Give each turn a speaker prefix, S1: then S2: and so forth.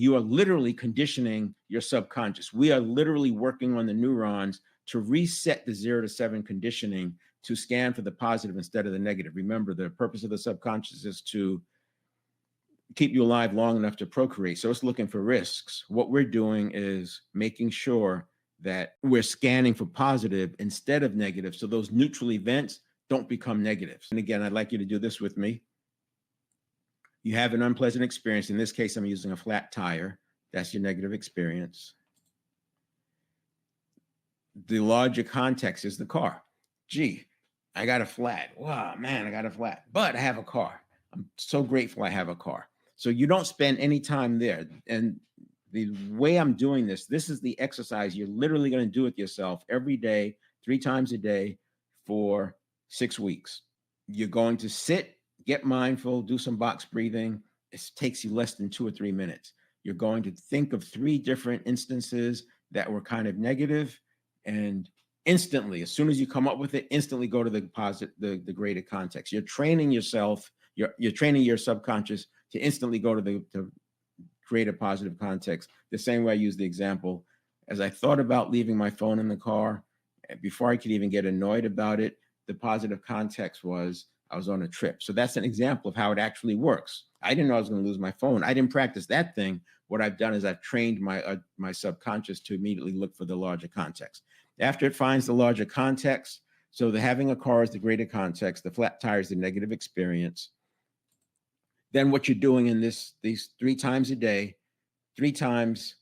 S1: You are literally conditioning your subconscious. We are literally working on the neurons to reset the 0 to 7 conditioning to scan for the positive instead of the negative. Remember, the purpose of the subconscious is to keep you alive long enough to procreate. So it's looking for risks. What we're doing is making sure that we're scanning for positive instead of negative, so those neutral events don't become negatives. And again, I'd like you to do this with me. You have an unpleasant experience. In this case, I'm using a flat tire. That's your negative experience. The larger context is the car. Gee, I got a flat. Wow, man, I got a flat. But I have a car. I'm so grateful I have a car. So you don't spend any time there. And the way I'm doing this is the exercise. You're literally going to do it yourself every day, 3 times a day for 6 weeks. You're going to sit, get mindful, do some box breathing. It takes you less than 2 or 3 minutes. You're going to think of 3 different instances that were kind of negative, and instantly, as soon as you come up with it, instantly go to the positive, the greater context. You're training yourself, you're training your subconscious to instantly go to the greater positive context. The same way I use the example, as I thought about leaving my phone in the car, before I could even get annoyed about it, the positive context was I was on a trip. So that's an example of how it actually works. I didn't know I was going to lose my phone. I didn't practice that thing. What I've done is I've trained my subconscious to immediately look for the larger context. After it finds the larger context, so the having a car is the greater context, the flat tire is the negative experience. Then what you're doing in these 3 times a day, 3 times